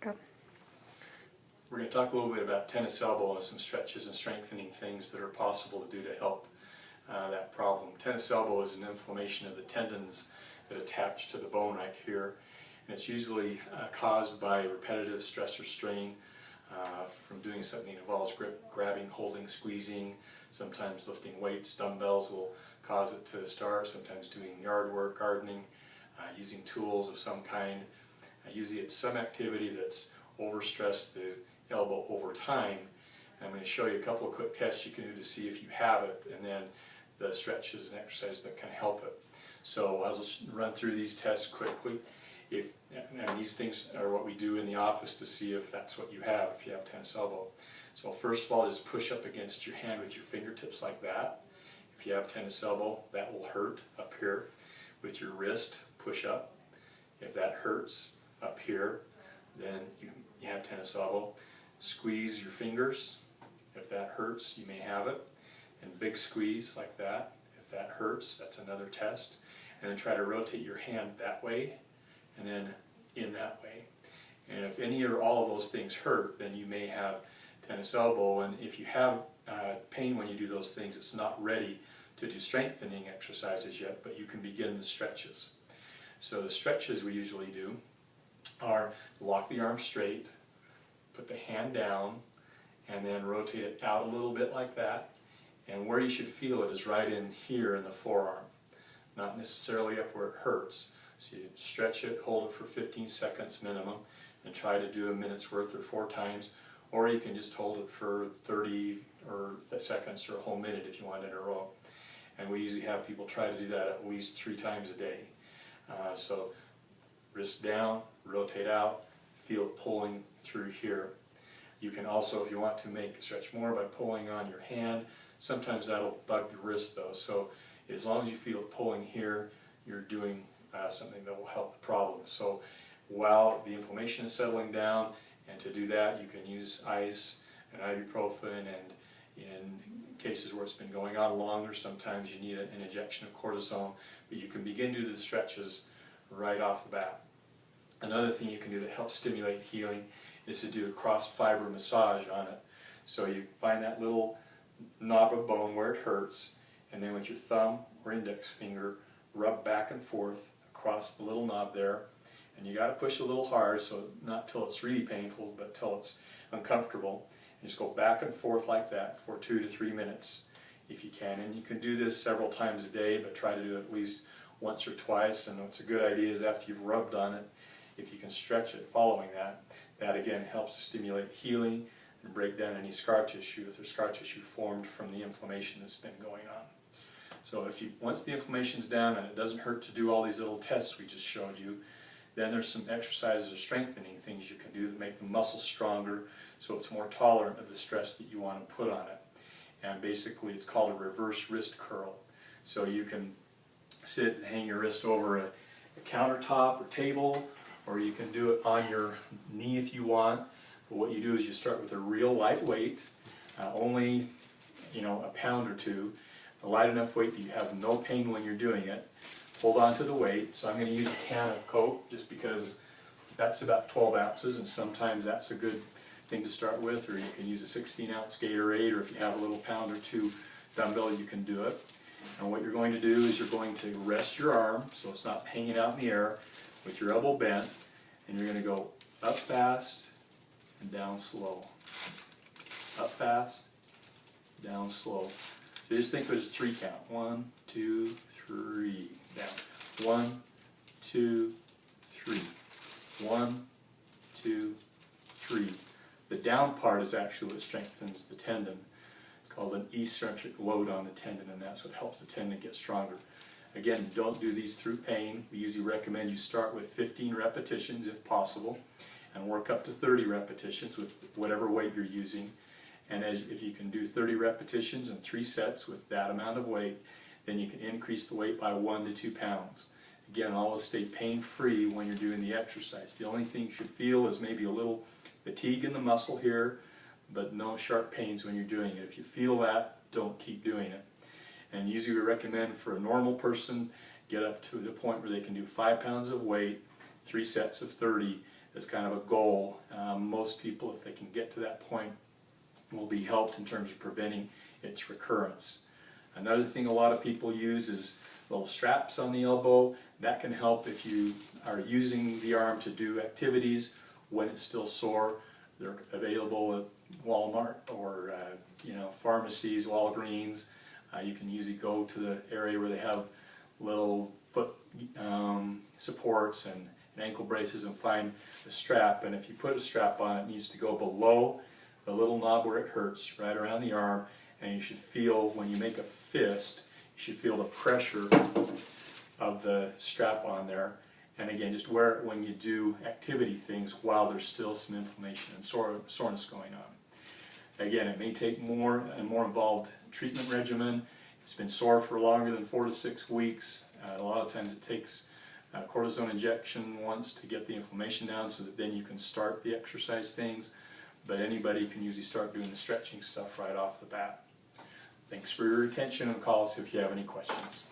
Go. We're going to talk a little bit about tennis elbow and some stretches and strengthening things that are possible to do to help that problem. Tennis elbow is an inflammation of the tendons that attach to the bone right here, and it's usually caused by repetitive stress or strain from doing something that involves grabbing, holding, squeezing. Sometimes lifting weights, dumbbells will cause it to start. Sometimes doing yard work, gardening, using tools of some kind. Usually it's some activity that's overstressed the elbow over time. And I'm going to show you a couple of quick tests you can do to see if you have it, and then the stretches and exercises that can help it. So I'll just run through these tests quickly. And these things are what we do in the office to see if that's what you have, if you have tennis elbow. So first of all, just push up against your hand with your fingertips like that. If you have tennis elbow, that will hurt up here. With your wrist, push up. If that hurts up here, then you have tennis elbow. Squeeze your fingers. If that hurts, you may have it. And big squeeze like that. If that hurts, that's another test. And then try to rotate your hand that way and then in that way. And if any or all of those things hurt, then you may have tennis elbow. And if you have pain when you do those things, it's not ready to do strengthening exercises yet, but you can begin the stretches. So the stretches we usually do are lock the arm straight, put the hand down, and then rotate it out a little bit like that. And where you should feel it is right in here in the forearm, not necessarily up where it hurts. So you stretch it, hold it for 15 seconds minimum, and try to do a minute's worth or 4 times. Or you can just hold it for 30 seconds or a whole minute if you want in a row. And we usually have people try to do that at least 3 times a day. So wrist down, rotate out, feel it pulling through here. You can also, if you want to stretch more, by pulling on your hand. Sometimes that'll bug the wrist though. So as long as you feel it pulling here, you're doing something that will help the problem. So while the inflammation is settling down, and to do that you can use ice and ibuprofen, and in cases where it's been going on longer, sometimes you need an injection of cortisone, but you can begin to do the stretches right off the bat. Another thing you can do that helps stimulate healing is to do a cross fiber massage on it. So you find that little knob of bone where it hurts, and then with your thumb or index finger rub back and forth across the little knob there. And you got to push a little hard, so not till it's really painful, but till it's uncomfortable. And just go back and forth like that for 2 to 3 minutes if you can. And you can do this several times a day, but try to do it at least once or twice. And what's a good idea is after you've rubbed on it, if you can stretch it following that, that again helps to stimulate healing and break down any scar tissue if there's scar tissue formed from the inflammation that's been going on. So once the inflammation's down and it doesn't hurt to do all these little tests we just showed you, then there's some exercises or strengthening things you can do to make the muscle stronger so it's more tolerant of the stress that you want to put on it. And basically it's called a reverse wrist curl. So you can sit and hang your wrist over a countertop or table, or you can do it on your knee if you want. But what you do is you start with a real light weight, only a pound or 2, a light enough weight that you have no pain when you're doing it. Hold on to the weight. So I'm going to use a can of Coke just because that's about 12 ounces, and sometimes that's a good thing to start with, or you can use a 16-ounce Gatorade, or if you have a little pound or 2 dumbbell, you can do it. And what you're going to do is you're going to rest your arm so it's not hanging out in the air with your elbow bent, and you're going to go up fast and down slow. Up fast, down slow. So just think of it as 3 count. 1, 2, 3. Down. 1, 2, 3. 1, 2, 3. The down part is actually what strengthens the tendon. It's called an eccentric load on the tendon, and that's what helps the tendon get stronger. Again, don't do these through pain. We usually recommend you start with 15 repetitions if possible, and work up to 30 repetitions with whatever weight you're using. And if you can do 30 repetitions and 3 sets with that amount of weight, then you can increase the weight by 1 to 2 pounds. Again, always stay pain-free when you're doing the exercise. The only thing you should feel is maybe a little fatigue in the muscle here, but no sharp pains when you're doing it. If you feel that, don't keep doing it. And usually we recommend for a normal person, get up to the point where they can do 5 pounds of weight, 3 sets of 30, as kind of a goal. Most people, if they can get to that point, will be helped in terms of preventing its recurrence. Another thing a lot of people use is little straps on the elbow. That can help if you are using the arm to do activities when it's still sore. They're available at Walmart or pharmacies, Walgreens. You can usually go to the area where they have little foot supports and ankle braces and find a strap. And if you put a strap on, it needs to go below the little knob where it hurts, right around the arm. And you should feel, when you make a fist, you should feel the pressure of the strap on there. And again, just wear it when you do activity things while there's still some inflammation and soreness going on. Again, it may take more and more involved treatment regimen. It's been sore for longer than 4 to 6 weeks. A lot of times it takes cortisone injection once to get the inflammation down so that then you can start the exercise things. But anybody can usually start doing the stretching stuff right off the bat. Thanks for your attention, and call us if you have any questions.